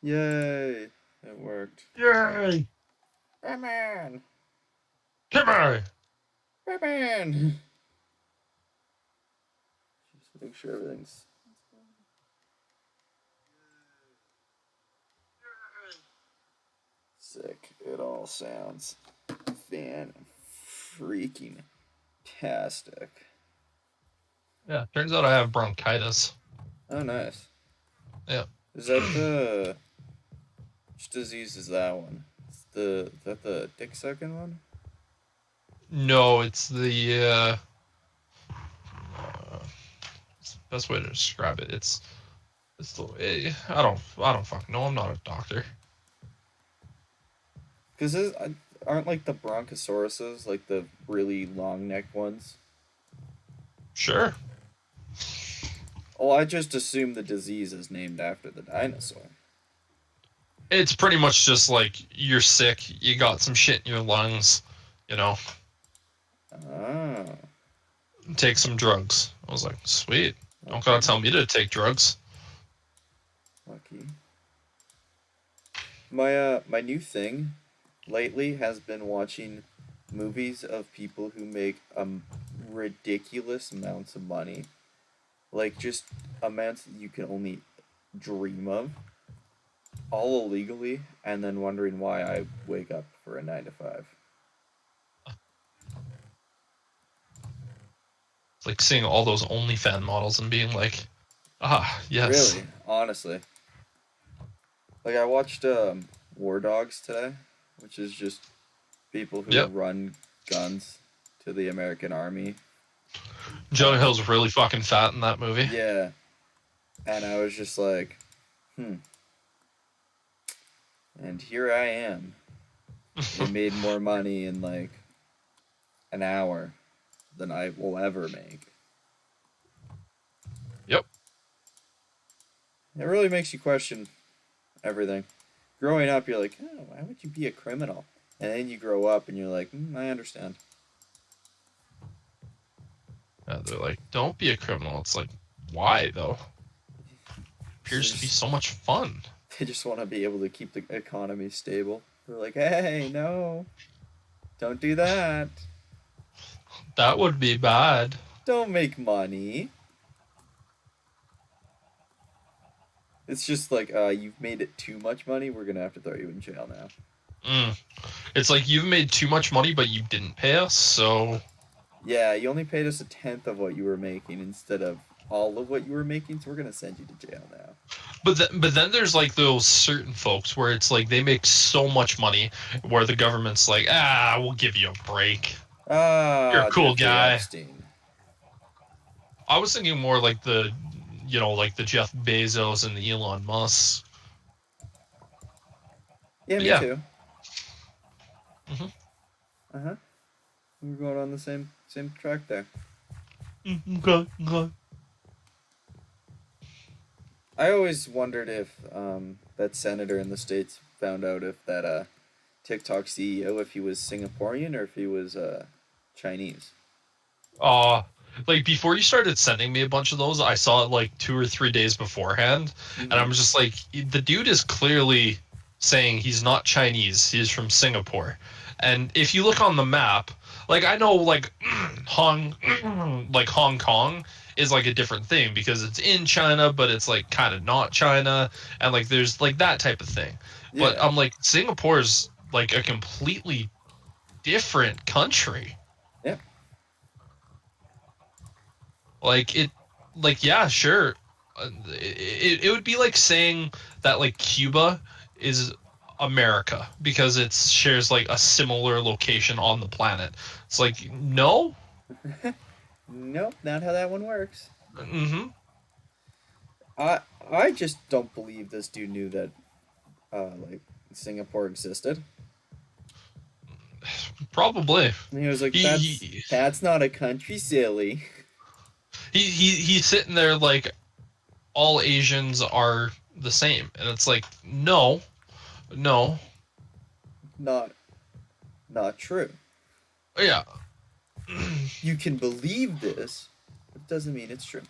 Yay! It worked. Yay! Batman! Come on! Batman! Just make sure everything's sick. It all sounds fan freaking tastic. Yeah, turns out I have bronchitis. Oh, nice. Yeah. Is that the which disease is that one? Is that the dick sucking one? No, it's the best way to describe it. It's the way I don't fucking know. I'm not a doctor. Because aren't like the broncosauruses like the really long neck ones? Sure. Oh, I just assumed the disease is named after the dinosaur. It's pretty much just like you're sick, you got some shit in your lungs, you know, Ah, take some drugs. I was like, sweet. Don't okay. gotta tell me to take drugs. Lucky. My new thing lately has been watching movies of people who make ridiculous amounts of money, like just amounts that you can only dream of, all illegally, and then wondering why I wake up for a 9 to 5. It's like seeing all those OnlyFans models and being like, ah, yes. Really, honestly, like I watched War Dogs today, which is just people who Yep. run guns to the American army. Jonah Hill's really fucking fat in that movie. Yeah, and I was just like, and here I am. It made more money in like an hour than I will ever make. Yep. It really makes you question everything. Growing up, you're like, oh, why would you be a criminal? And then you grow up and you're like, I understand. Yeah, they're like, don't be a criminal. It's like, why though? Appears to be so much fun. They just want to be able to keep the economy stable. They're like, hey, no, don't do that. That would be bad. Don't make money. It's just like, you've made it too much money. We're gonna have to throw you in jail now. It's like you've made too much money, but you didn't pay us, so Yeah, you only paid us 1/10 of what you were making instead of all of what you were making, so we're gonna send you to jail now. But then there's like those certain folks where it's like they make so much money where the government's like, we'll give you a break. You're a cool Jeffrey guy. Epstein. I was thinking more like like the Jeff Bezos and the Elon Musk. Yeah, But me yeah. too. Mm-hmm. We're going on the same track there. Okay. I always wondered if that senator in the states found out if that TikTok CEO, if he was Singaporean or if he was Chinese. Like before you started sending me a bunch of those, I saw it like 2 or 3 days beforehand, and I'm just like, the dude is clearly saying he's not Chinese, he's from Singapore. And if you look on the map, like I know like Hong Kong is like a different thing because it's in China, but it's like kind of not China, and like there's like that type of thing. Yeah. But I'm like, Singapore's like a completely different country. Yeah. Like it, like yeah, sure. It would be like saying that like Cuba is America because it shares like a similar location on the planet. It's like no. Nope, not how that one works. Mm-hmm. I just don't believe this dude knew that like Singapore existed. Probably. And he was like, that's not a country, silly. He's sitting there like all Asians are the same, and it's like no. Not true. Yeah. You can believe this, but it doesn't mean it's true.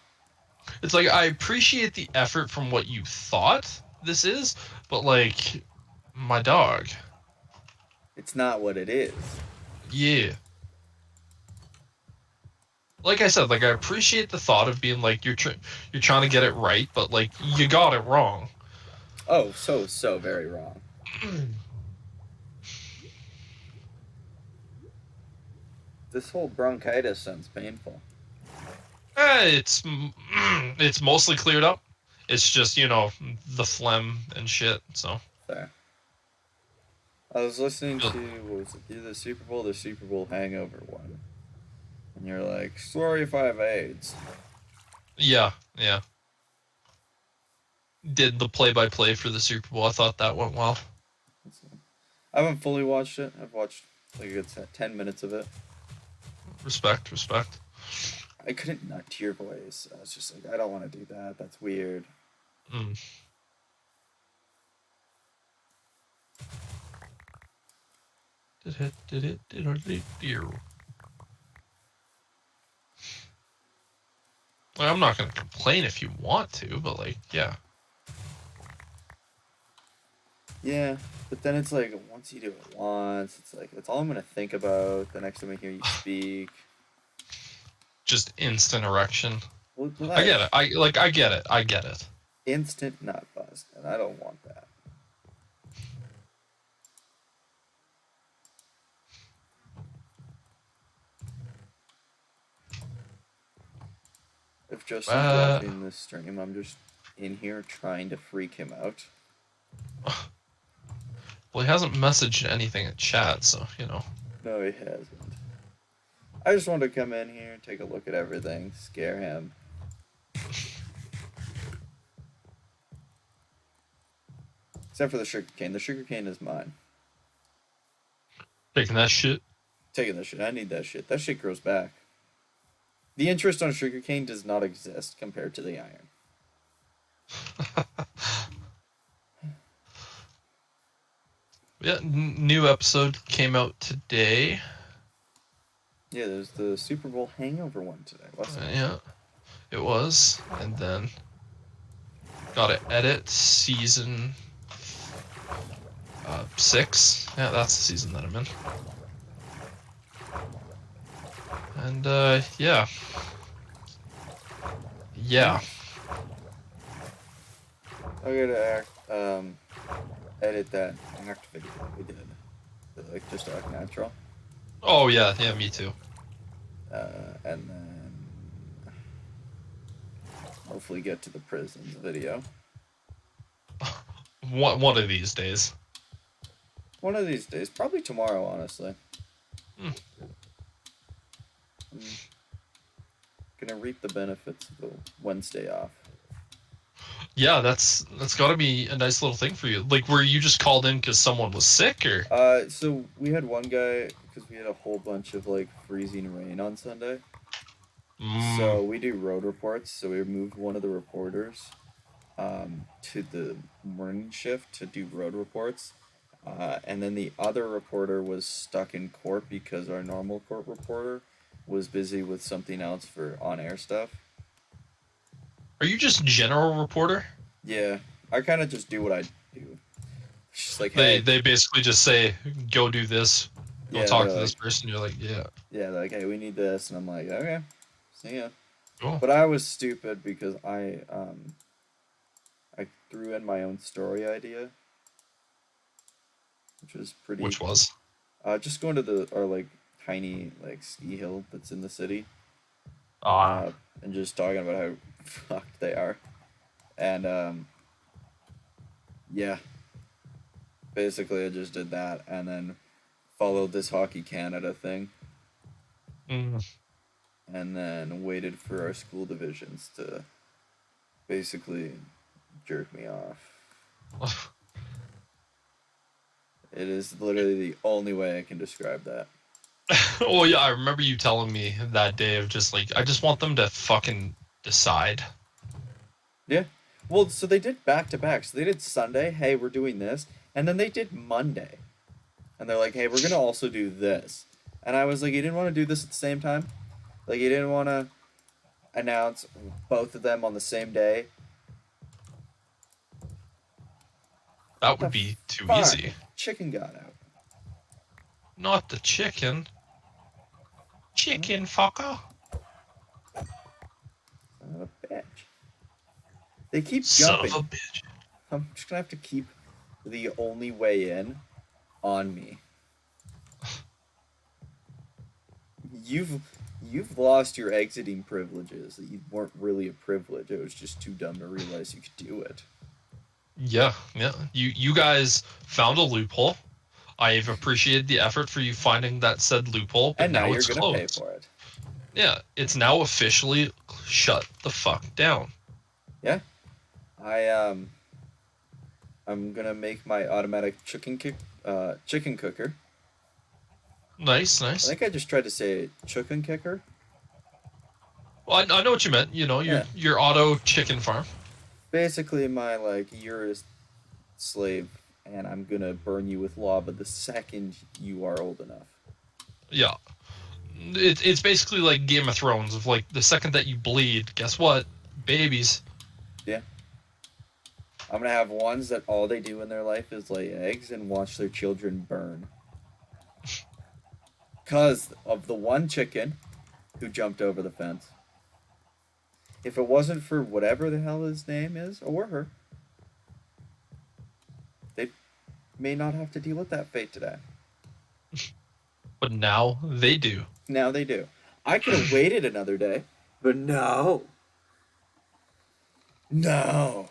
It's like I appreciate the effort from what you thought this is, but like my dog. It's not what it is. Yeah. Like I said, like I appreciate the thought of being like you're trying to get it right, but like you got it wrong. Oh, so very wrong. This whole bronchitis sounds painful. It's mostly cleared up. It's just the phlegm and shit. So There. I was listening to what was it? Either the Super Bowl, the Super Bowl Hangover one, and you're like, "Sorry if I have AIDS." yeah, yeah. Did the play-by-play for the Super Bowl? I thought that went well. I haven't fully watched it. I've watched like a good 10 minutes of it. Respect, respect. I couldn't not to your voice. I was just like, I don't want to do that. That's weird. Mm. Did it. Well, I'm not gonna complain if you want to, but like, yeah. Yeah, but then it's like once you do it once, it's like that's all I'm gonna think about the next time I hear you speak. Just instant erection. Well, I get it. I get it. I get it. instant nut bust, and I don't want that. If Justin's watching this stream, I'm just in here trying to freak him out. Well, he hasn't messaged anything in chat, so No, he hasn't. I just wanted to come in here, take a look at everything, scare him. Except for the sugarcane. The sugarcane is mine. Taking that shit. Taking that shit. I need that shit. That shit grows back. The interest on sugarcane does not exist compared to the iron. Yeah, new episode came out today. Yeah, there's the Super Bowl hangover one today, wasn't it? Yeah, it was. And then got to edit season 6. Yeah, that's the season that I'm in. And yeah. I gotta edit that act video we did. Like just act natural. Oh yeah, me too. And then hopefully get to the prisons video. One of these days. One of these days, probably tomorrow, honestly. I'm gonna reap the benefits of the Wednesday off. Yeah, that's got to be a nice little thing for you. Like, were you just called in because someone was sick, or? So we had one guy because we had a whole bunch of like freezing rain on Sunday. So we do road reports. So we moved one of the reporters to the morning shift to do road reports. And then the other reporter was stuck in court because our normal court reporter was busy with something else for on-air stuff. Are you just general reporter? Yeah, I kind of just do what I do. It's just like, hey, they basically just say, go do this. Go talk to this person. You're like, yeah. Yeah, they're like, hey, we need this. And I'm like, okay, see ya. Cool. But I was stupid because I threw in my own story idea. Which was pretty... Which was? Just going to our, like, tiny, like, ski hill that's in the city. And just talking about how fucked they are. And, yeah. Basically, I just did that and then followed this Hockey Canada thing. And then waited for our school divisions to basically jerk me off. It is literally the only way I can describe that. Well, yeah, I remember you telling me that day of just like, I just want them to fucking decide. Yeah. Well, so they did back-to-back. So they did Sunday, hey, we're doing this. And then they did Monday. And they're like, hey, we're going to also do this. And I was like, you didn't want to do this at the same time? Like, you didn't want to announce both of them on the same day? That The would be too fuck? easy. Chicken got out. Not the chicken. Chicken fucker. Son of a bitch. They keep Son jumping. of a bitch. I'm just gonna have to keep the only way in on me. You've lost your exiting privileges. You weren't really a privilege. It was just too dumb to realize you could do it. Yeah. You guys found a loophole. I've appreciated the effort for you finding that said loophole, but And now you're it's gonna closed. pay for it. Yeah, it's now officially shut the fuck down. Yeah. I'm gonna make my automatic chicken cooker. Nice. I think I just tried to say chicken kicker. Well, I know what you meant. You know, your auto chicken farm. Basically, you're a slave, and I'm gonna burn you with lava the second you are old enough. Yeah. It's basically like Game of Thrones of like the second that you bleed, guess what? Babies. Yeah. I'm gonna have ones that all they do in their life is lay eggs and watch their children burn. Cause of the one chicken who jumped over the fence. If it wasn't for whatever the hell his name is, or her, they may not have to deal with that fate today. But now they do. Now they do. I could have waited another day, but no. No.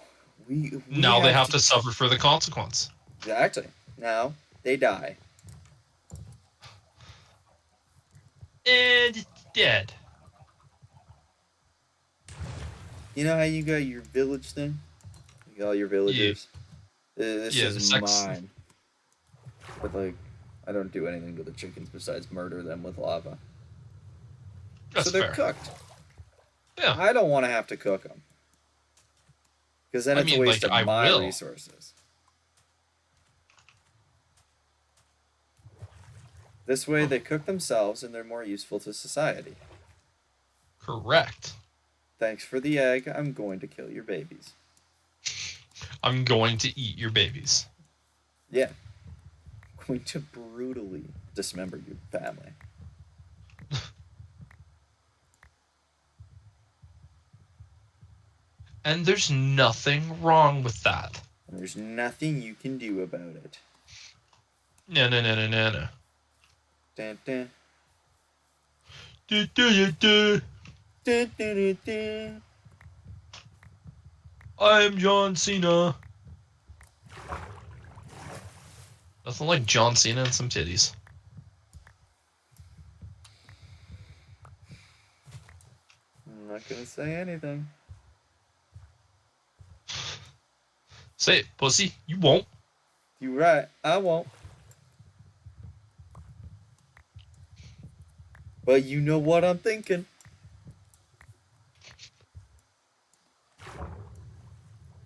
We Now they have to suffer for the consequence. Exactly. Now they die. And it's dead. You know how you got your village thing? You got all your villagers? This is mine. But, I don't do anything to the chickens besides murder them with lava. That's so they're fair. cooked. Yeah. I don't want to have to cook them. Because then it's a waste of my resources. This way they cook themselves and they're more useful to society. Correct. Thanks for the egg. I'm going to kill your babies. I'm going to eat your babies. Yeah. I'm going to brutally dismember your family. And there's nothing wrong with that. And there's nothing you can do about it. No. Dun, dun. Do. Dun, dun, dun, dun. I'm John Cena. Nothing like John Cena and some titties. I'm not gonna say anything. Say it, pussy. You won't. You're right. I won't. But you know what I'm thinking.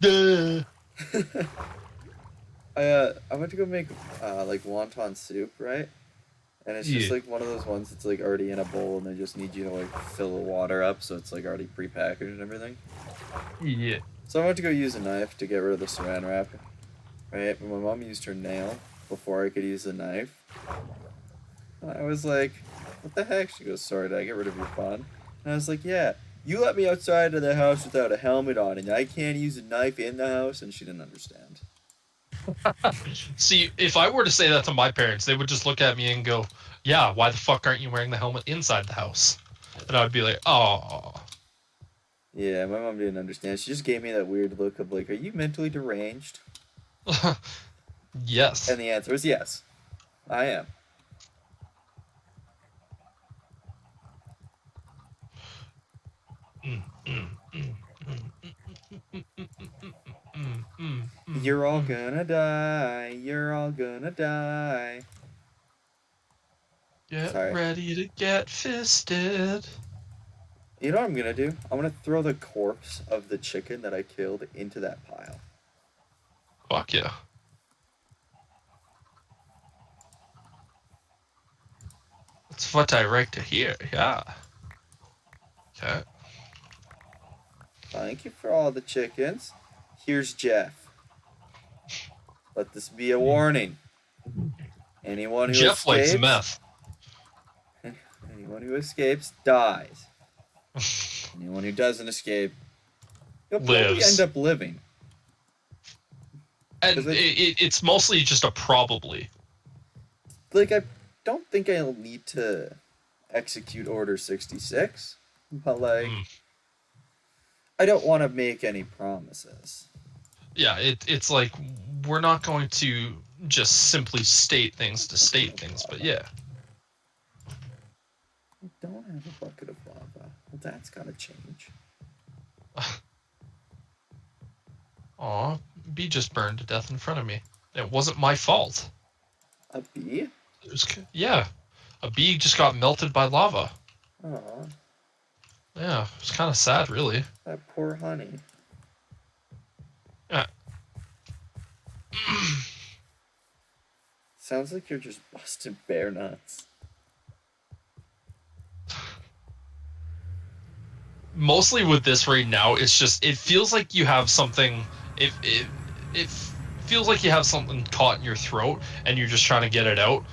Duh. I went to go make wonton soup, right? And it's just one of those ones that's already in a bowl and they just need you to fill the water up so it's already prepackaged and everything. Yeah. So I went to go use a knife to get rid of the saran wrap. Right? But my mom used her nail before I could use the knife. And I was like, what the heck? She goes, sorry, did I get rid of your fun? And I was like, yeah, you let me outside of the house without a helmet on and I can't use a knife in the house, and she didn't understand. See, if I were to say that to my parents, they would just look at me and go, yeah, why the fuck aren't you wearing the helmet inside the house? And I would be like, oh. Yeah, my mom didn't understand. She just gave me that weird look of are you mentally deranged? Yes. And the answer is yes. I am. You're all gonna die. You're all gonna die. Get ready to get fisted. You know what I'm gonna do? I'm gonna throw the corpse of the chicken that I killed into that pile. Fuck yeah. That's what I like to hear, yeah. Okay. Thank you for all the chickens. Here's Jeff. Let this be a warning. Anyone who Jeff likes escapes, meth. anyone who escapes dies. Anyone who doesn't escape, he'll probably Lives. end up living. And 'Cause it's mostly just a probably. Like, I don't think I'll need to execute Order 66, but, like, I don't want to make any promises. Yeah, it's like we're not going to just simply state things to state things, but yeah. I don't have a bucket of lava. Well, that's gotta change. Aw, bee just burned to death in front of me. It wasn't my fault. A bee? Yeah, a bee just got melted by lava. Aw, Yeah, it was kind of sad, really. that poor honey. Yeah. Sounds like you're just busting bare nuts. Mostly with this right now, it's just it feels like you have something. It feels like you have something caught in your throat, and you're just trying to get it out.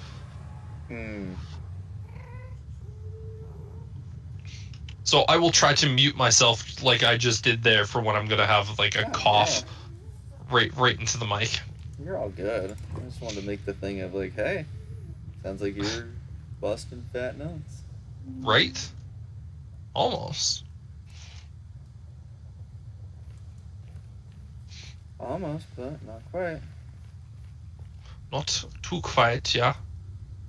So I will try to mute myself like I just did there for when I'm gonna have like a cough right into the mic. You're all good. I just wanted to make the thing of like, hey, sounds like you're busting fat nuts. Right? Almost. Almost, but not quite. Not too quiet, yeah.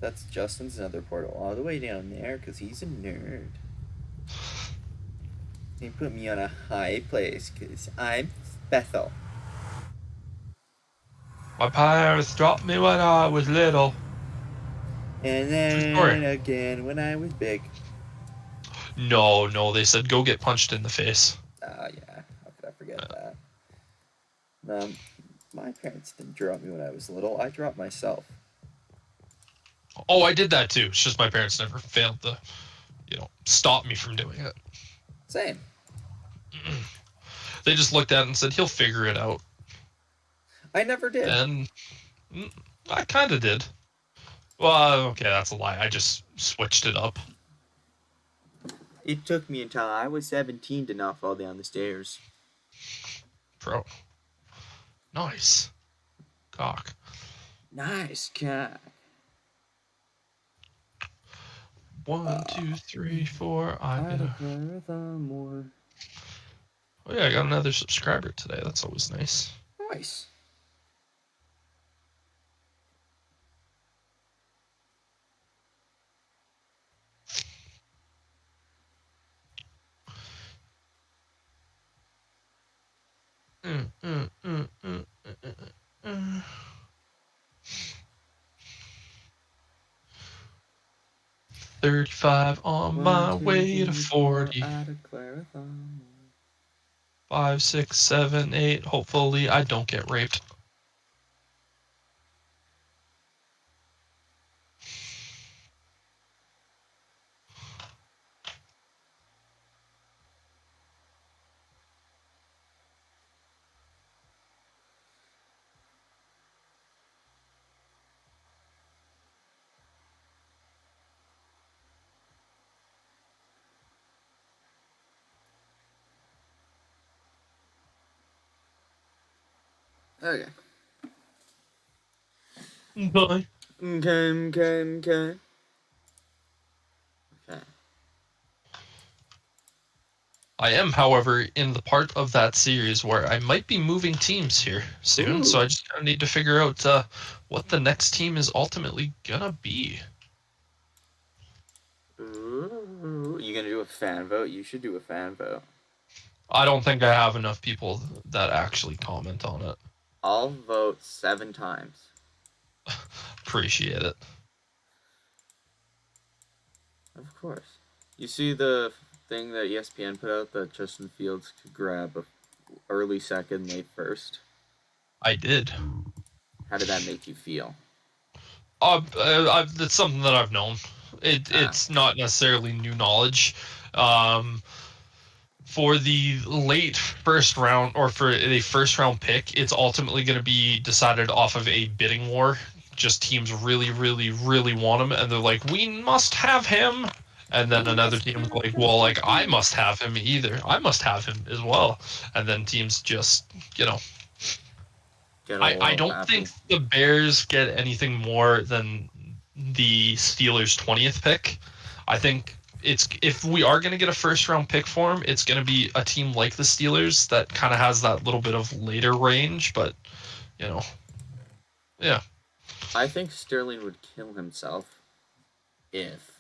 That's Justin's nether portal all the way down there because he's a nerd. He put me on a high place because I'm special. My parents dropped me when I was little. And then again when I was big. No, they said go get punched in the face. Ah, yeah. How could I forget that? My parents didn't drop me when I was little. I dropped myself. Oh, I did that too. It's just my parents never failed to, stop me from doing it. Same. They just looked at it and said, he'll figure it out. I never did. And I kind of did. Well, okay, that's a lie. I just switched it up. It took me until I was 17 to not fall down the stairs. Bro. Nice. Cock. Nice cock. 1, 2, 3, 4. I more. Oh yeah, I got another subscriber today. That's always nice. Nice. Mm, mm, mm, mm, mm, mm. 35 on my way to 40. 5, 6, 7, 8. Hopefully I don't get raped. Okay. Bye. Okay. I am, however, in the part of that series where I might be moving teams here soon, so I just kind of need to figure out what the next team is ultimately gonna be. Ooh, you gonna do a fan vote? You should do a fan vote. I don't think I have enough people that actually comment on it. I'll vote 7 times. Appreciate it. Of course. You see the thing that ESPN put out that Justin Fields could grab a early second, late first? I did. How did that make you feel? It's something that I've known. It's not necessarily new knowledge. For the late first round or for a first round pick, it's ultimately going to be decided off of a bidding war. Just teams really, really, really want him, and they're like, we must have him. And then another team's like, well, like, I must have him either. I must have him as well. And then teams just, Get a I little don't happy. think the Bears get anything more than the Steelers' 20th pick. I think it's if we are going to get a first round pick for him, it's going to be a team like the Steelers that kind of has that little bit of later range. But yeah, I think Sterling would kill himself if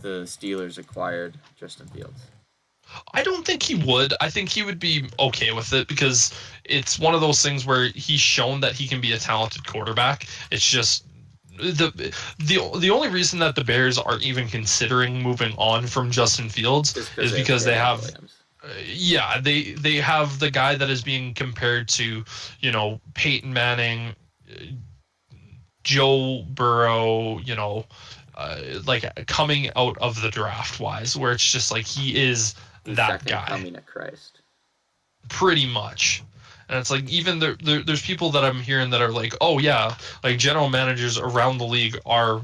the Steelers acquired Justin Fields. I don't think he would. I think he would be okay with it because it's one of those things where he's shown that he can be a talented quarterback. It's just the only reason that the Bears are even considering moving on from Justin Fields is because they have Williams. they have the guy that is being compared to Peyton Manning, Joe Burrow, like coming out of the draft wise, where it's just like he is The that second guy coming of Christ. pretty much. And it's like even there's people that I'm hearing that are like, oh yeah, like general managers around the league are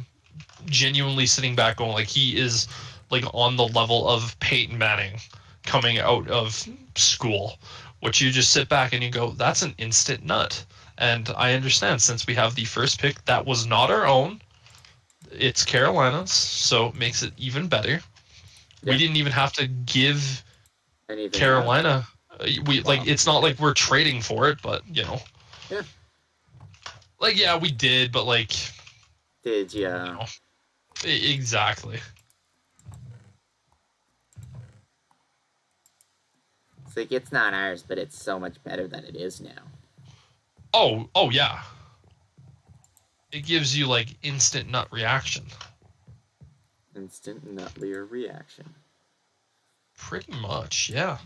genuinely sitting back going like he is like on the level of Peyton Manning coming out of school, which you just sit back and you go, that's an instant nut. And I understand since we have the first pick that was not our own, it's Carolina's, so it makes it even better. Yeah. We didn't even have to give Anything Carolina. We Wow. like it's not like we're trading for it, but Yeah. like yeah, we did, but like Did you? exactly. It's like it's not ours, but it's so much better than it is now. Oh yeah. It gives you like instant nut reaction. Instant nutlier reaction. Pretty much, yeah.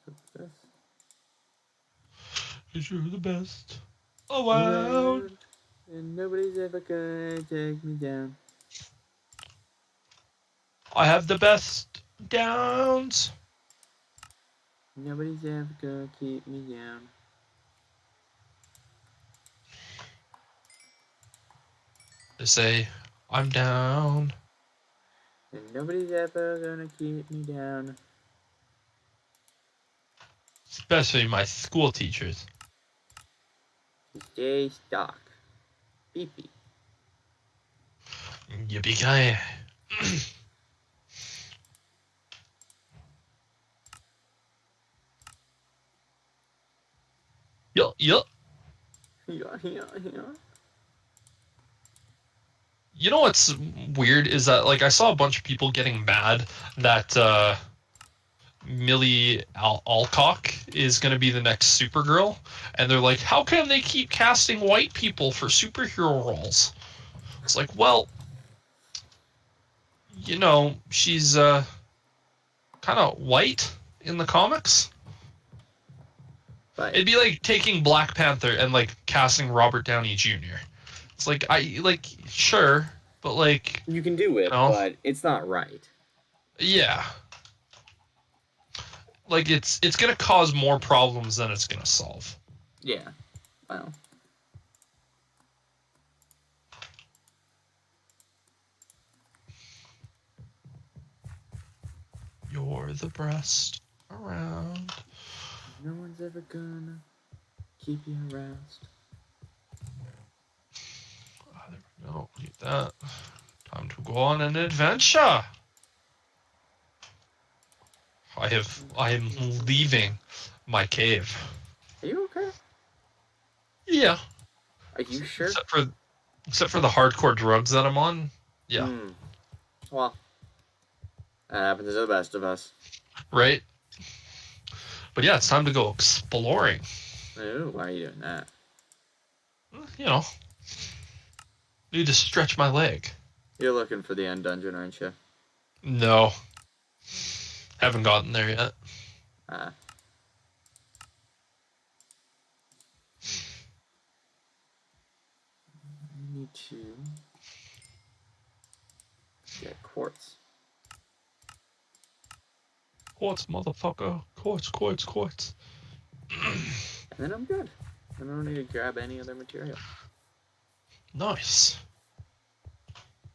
Let's cook Cause you're the best. Oh this. wow. And nobody's ever gonna take me down. I have the best downs. Nobody's ever gonna keep me down. They say I'm down. And nobody's ever gonna keep me down. Especially my school teachers. Stay stock. Beep beep. Yippee-ki-yay. Yup. Yeah. You know what's weird is that like I saw a bunch of people getting mad that Millie Alcock is going to be the next Supergirl, and they're like, how come they keep casting white people for superhero roles? It's like, well, she's kind of white in the comics. But It'd be like taking Black Panther and like casting Robert Downey Jr. It's like sure, but like you can do it, No. but it's not right. yeah. Like it's gonna cause more problems than it's gonna solve. Yeah. Well. You're the breast around. No one's ever gonna keep you aroused. There we go. Eat that. Time to go on an adventure. I am leaving my cave. Are you okay? Yeah. Are you sure? Except for the hardcore drugs that I'm on. Yeah. Hmm. Well, that happens to the best of us. Right? But yeah, it's time to go exploring. Ooh, why are you doing that? Need to stretch my leg. You're looking for the end dungeon, aren't you? No. Haven't gotten there yet. Ah. I need to get quartz. Quartz, motherfucker. Quartz, quartz, quartz. And then I'm good. I don't need to grab any other material. Nice.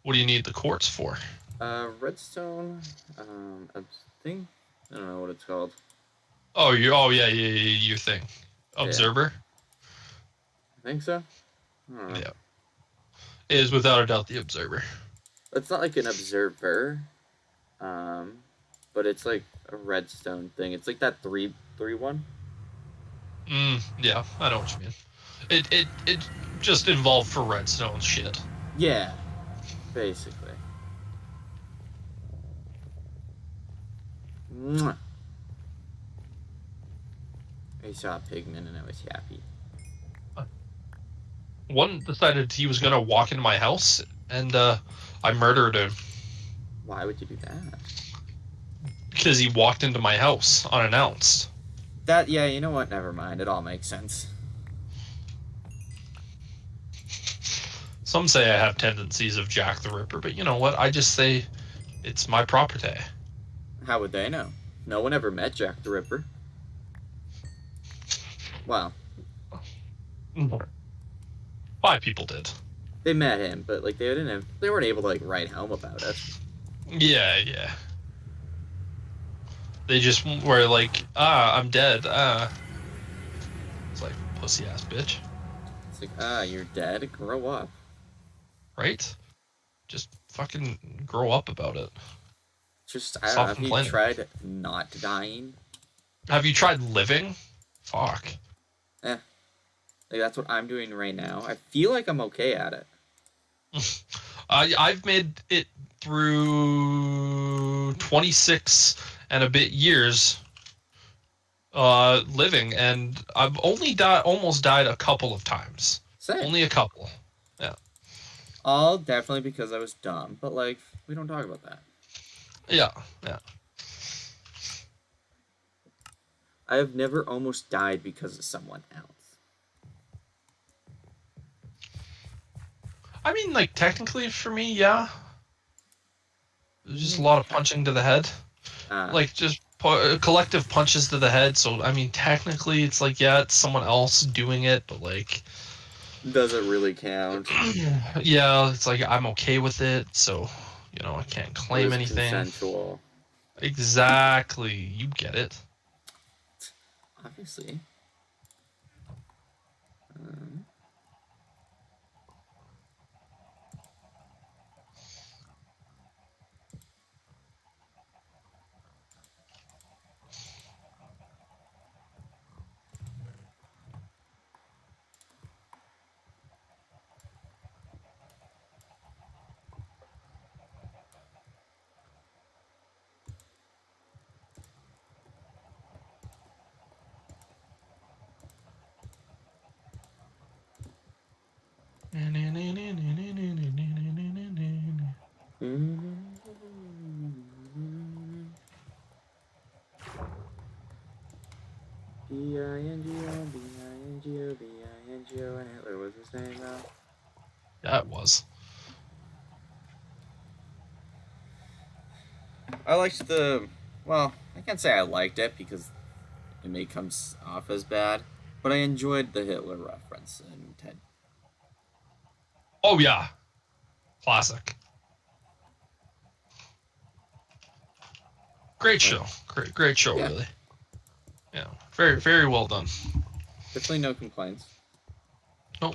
What do you need the quartz for? Redstone, a thing. I don't know what it's called. Oh, yeah, your thing. Observer? I think so. I don't know. Yeah. It is without a doubt the observer. It's not like an observer, but it's like a redstone thing. It's like that 3-1. Yeah, I know what you mean. It just involved for redstone shit. Yeah, basically. Mwah. I saw a pigman and I was happy. One decided he was gonna walk into my house, and I murdered him Why would you do that? because he walked into my house unannounced. Yeah, you know what? Never mind. It all makes sense. Some say I have tendencies of Jack the Ripper, but you know what? I just say it's my property. How would they know? No one ever met Jack the Ripper. Well, 5 people did. they met him, but like they weren't able to like write home about it. Yeah. They just were like, I'm dead. It's like, pussy ass bitch. It's like, you're dead. Grow up. Right? Just fucking grow up about it. Just I don't Stop know. Have you complaining. tried not dying? Have you tried living? Fuck. Like that's what I'm doing right now. I feel like I'm okay at it. I've made it through 26 and a bit years living, and I've only almost died a couple of times. Same. Only a couple. All definitely because I was dumb, but like we don't talk about that. Yeah. I have never almost died because of someone else. I mean, like, technically for me, yeah. There's just a lot of punching to the head. Like, just collective punches to the head. So, I mean, technically, it's like, yeah, it's someone else doing it, but, like... Does it really count? Yeah, it's like, I'm okay with it, so, you know, I can't claim It was anything. Consensual. Exactly. You get it. Obviously. B-I-N-G-O, B-I-N-G-O, B-I-N-G-O, and Hitler was his name now. Yeah, it was. I liked well, I can't say I liked it because it may come off as bad, but I enjoyed the Hitler reference in Ted. Oh, yeah. Classic. Great show. Great show, Yeah. really. Yeah. Very, very well done. Definitely no complaints. Nope.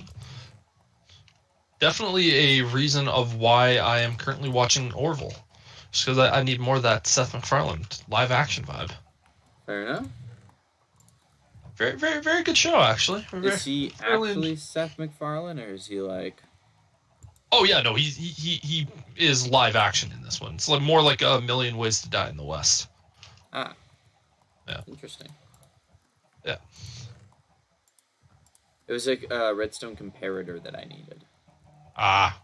Definitely a reason of why I am currently watching Orville. Just because I need more of that Seth MacFarlane live action vibe. Fair enough. Very, very, very good show, actually. Is he fairly- actually Seth MacFarlane, or is he like... Oh yeah, no, he is live action in this one. It's like more like A Million Ways to Die in the West. Ah. Yeah. Interesting. Yeah. It was like a Redstone comparator that I needed. Ah.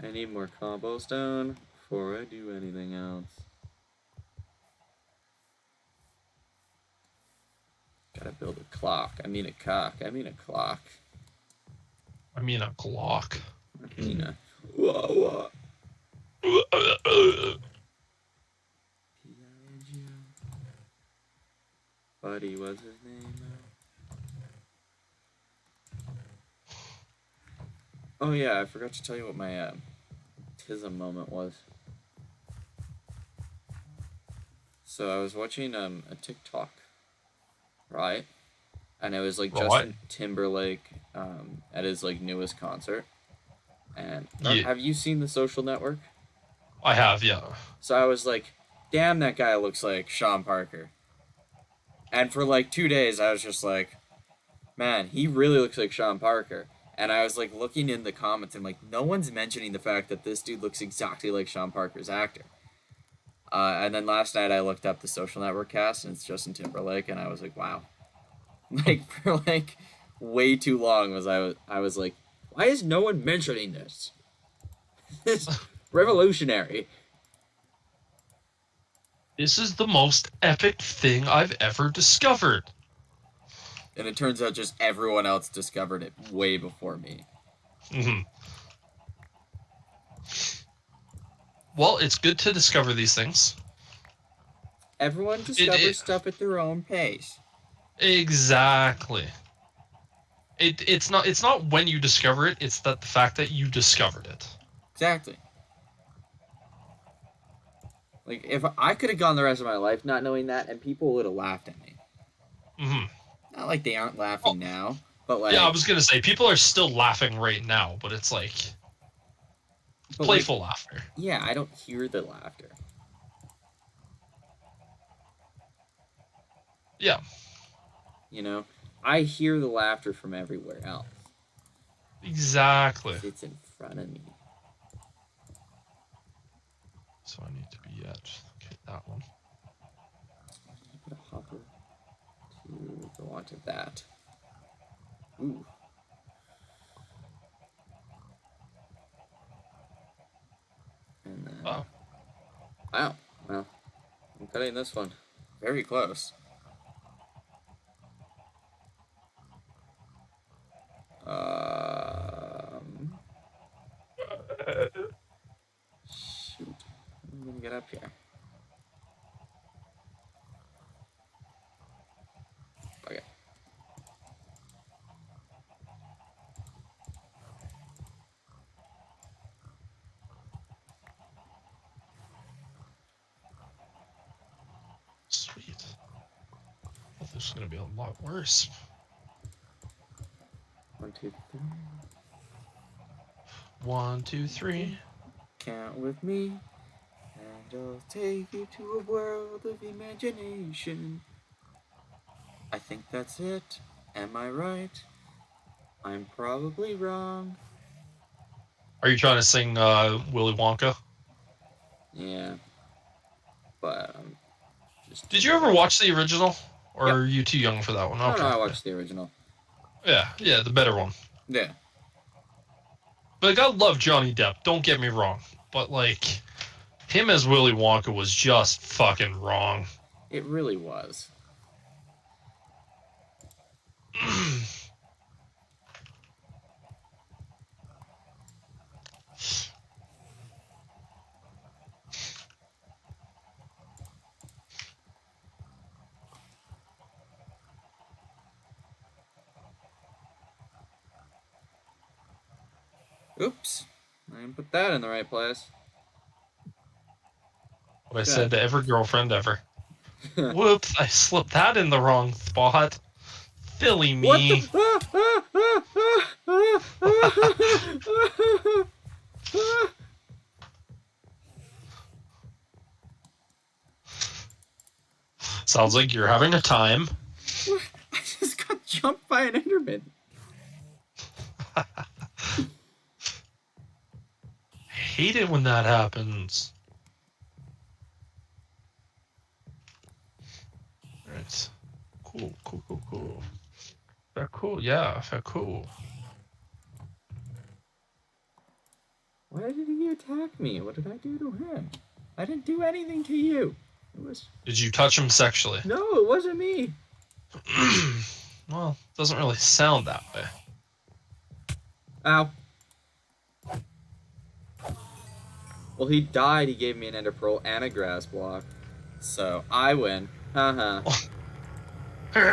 I need more cobblestone before I do anything else. Gotta build a clock. I mean a cock. I mean a clock. I mean a Glock. Nina. Whoa. Buddy, what's his name? Oh yeah, I forgot to tell you what my tism moment was. So I was watching a TikTok, right? And it was like Right. Justin Timberlake at his like newest concert. And Yeah. have you seen The Social Network? I have, yeah. So I was like, damn, that guy looks like Sean Parker. And for like 2 days, I was just like, man, he really looks like Sean Parker. And I was like looking in the comments and like, no one's mentioning the fact that this dude looks exactly like Sean Parker's actor. And then last night I looked up the Social Network cast and it's Justin Timberlake, and I was like, wow. Like for like way too long I was like, why is no one mentioning this? It's revolutionary. This is the most epic thing I've ever discovered. And it turns out just everyone else discovered it way before me. hmm Well, it's good to discover these things. Everyone discovers stuff at their own pace. Exactly. It's not when you discover it, it's that the fact that you discovered it. Exactly. Like, if I could have gone the rest of my life not knowing that, and people would have laughed at me. hmm Not like they aren't laughing now, but like... Yeah, I was gonna say, people are still laughing right now, but it's like playful laughter. Yeah, I don't hear the laughter. Yeah. You know? I hear the laughter from everywhere else. Exactly. It's in front of me. So I need to be at that one. Put a hopper to go onto that. Ooh. And then... Oh. Wow. Well, I'm cutting this one. Very close. Shoot. I'm gonna get up here. Okay. Sweet. Well, this is gonna be a lot worse. 1, 2, 3. 1, 2, 3. Count with me, and I'll take you to a world of imagination. I think that's it. Am I right? I'm probably wrong. Are you trying to sing Willy Wonka? Yeah. But just... Did you ever watch the original? Or are you too young for that one? No, Okay. no, I watched the original. Yeah, the better one. Yeah. Like, I love Johnny Depp, don't get me wrong. But, like, him as Willy Wonka was just fucking wrong. It really was. Oops. I didn't put that in the right place. What I said to every girlfriend ever. Whoops, I slipped that in the wrong spot. Silly me. What the... Sounds like you're having a time. I just got jumped by an Enderman. I hate it when that happens. Alright. Cool. Very cool, yeah, very cool. Why did he attack me? What did I do to him? I didn't do anything to you. It was... Did you touch him sexually? No, it wasn't me. Well, doesn't really sound that way. Ow. Well, he died. He gave me an ender pearl and a grass block. So, I win. Haha. Do you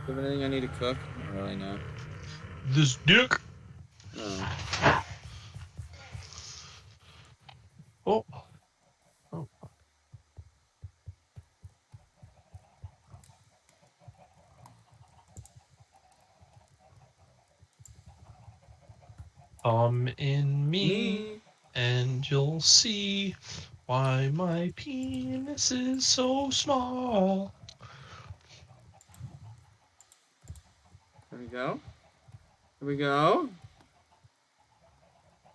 have anything I need to cook? Not really, no. This dick. Oh. Oh. Oh. Come in me, and you'll see why my penis is so small. Here we go. Here we go.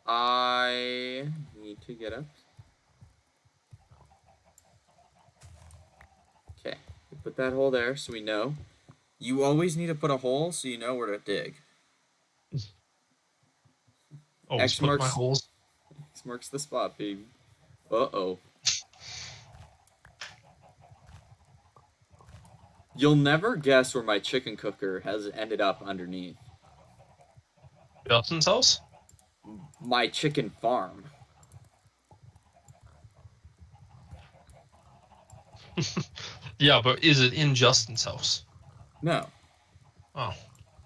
I need to get up. Okay. Put that hole there so we know. You always need to put a hole so you know where to dig. Always X put my marks- holes. This marks the spot, baby. Uh-oh. You'll never guess where my chicken cooker has ended up underneath. Justin's house? My chicken farm. Yeah, but is it in Justin's house? No. Oh.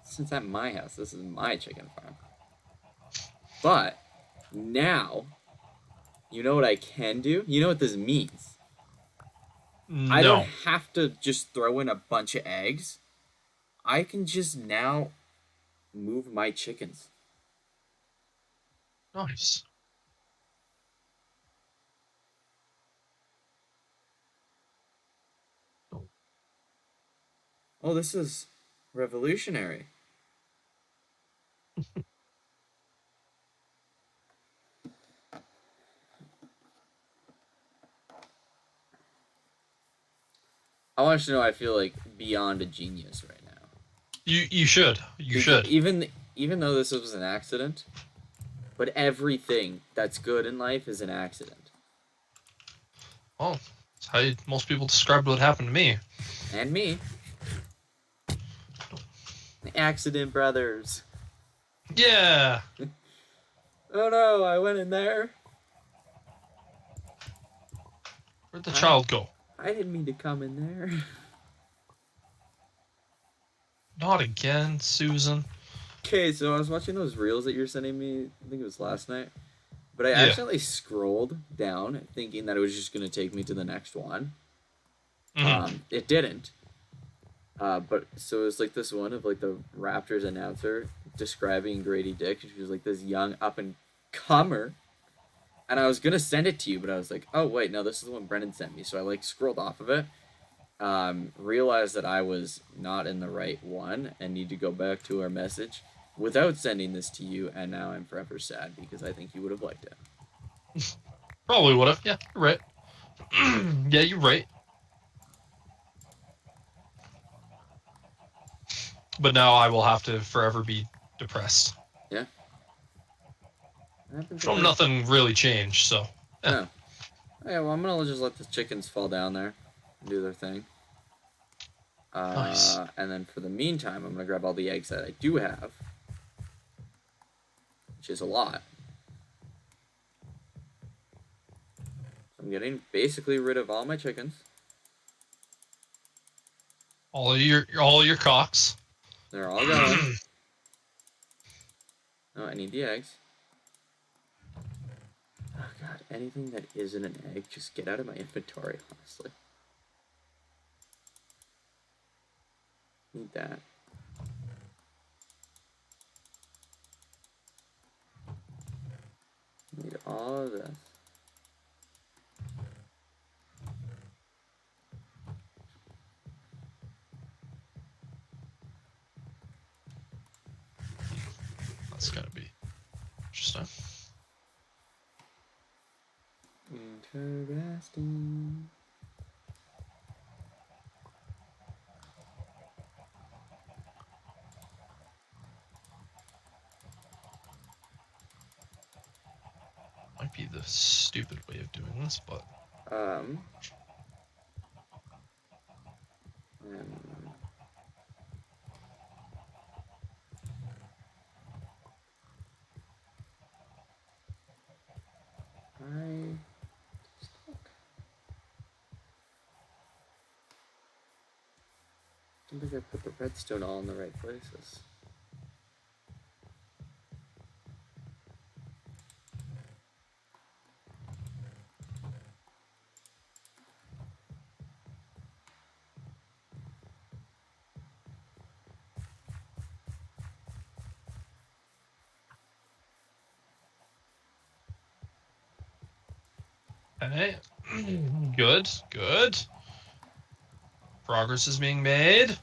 Since at my house, this is my chicken farm. But now, you know what I can do? You know what this means? No. I don't have to just throw in a bunch of eggs. I can just now move my chickens. Nice. Oh, this is revolutionary. I want you to know I feel like beyond a genius right now. You should. You should. Even though this was an accident, but everything that's good in life is an accident. Oh, that's how most people describe what happened to me. And me. The Accident Brothers. Yeah. Oh no, I went in there. Where'd the child go? I didn't mean to come in there. Not again, Susan. Okay, so I was watching those reels that you're sending me, I think it was last night. But I Yeah. accidentally scrolled down thinking that it was just going to take me to the next one. Mhm. It didn't. But so it was like this one of like the Raptors announcer describing Grady Dick. She was like this young up and comer. And I was going to send it to you, but I was like, oh, wait, no, this is the one Brendan sent me. So I like scrolled off of it. Realized that I was not in the right one and need to go back to our message without sending this to you, and now I'm forever sad because I think you would have liked it. Probably would have. Yeah, you're right. Yeah, you're right. But now I will have to forever be depressed. Yeah. From nothing really changed, so. Yeah. Yeah, well, I'm gonna just let the chickens fall down there and do their thing. Nice. And then for the meantime, I'm gonna grab all the eggs that I do have, which is a lot. I'm getting basically rid of all my chickens. All your cocks. They're all gone. No, I need the eggs. Oh god, anything that isn't an egg, just get out of my inventory, honestly. Need that. Need all of this. That's gotta be interesting. Interesting. Might be the stupid way of doing this, but Um. I don't think I put the redstone all in the right places. Okay. Good. Good. Progress is being made.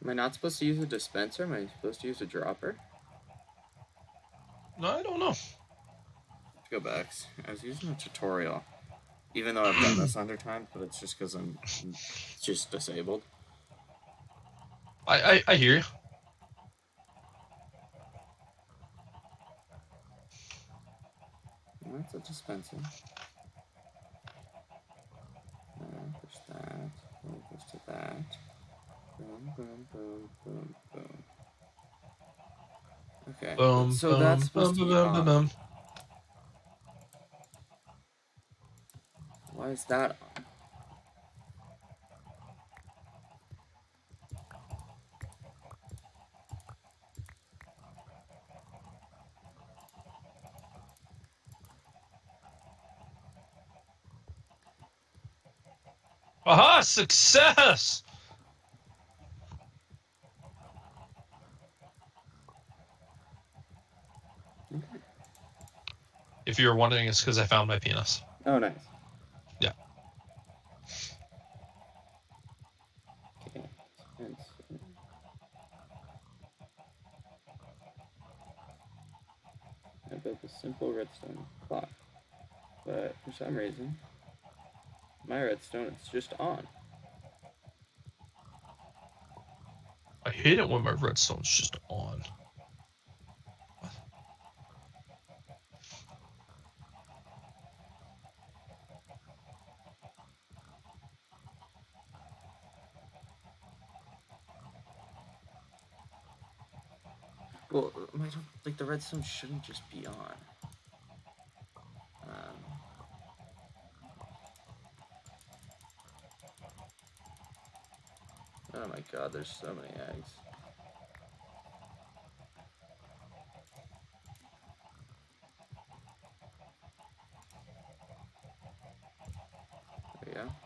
Am I not supposed to use a dispenser? Am I supposed to use a dropper? No, I don't know. Let's go back. I was using a tutorial. Even though I've done this 100 times, but it's just because I'm just disabled. I hear you. That's a dispenser. Push that. Push to that. Boom, boom, boom, boom, boom. Okay. Boom, So boom, that's boom, supposed to boom, be boom, on. boom. Why is that on? Aha! Success! Okay. If you were wondering, it's because I found my penis. Oh, nice. Yeah. Okay. Dispenser. I built a simple redstone clock, but for some reason, my redstone is just on. I hate it when my redstone's just on. Well, I don't like the redstone shouldn't just be on. Oh my god, there's so many eggs. There we go.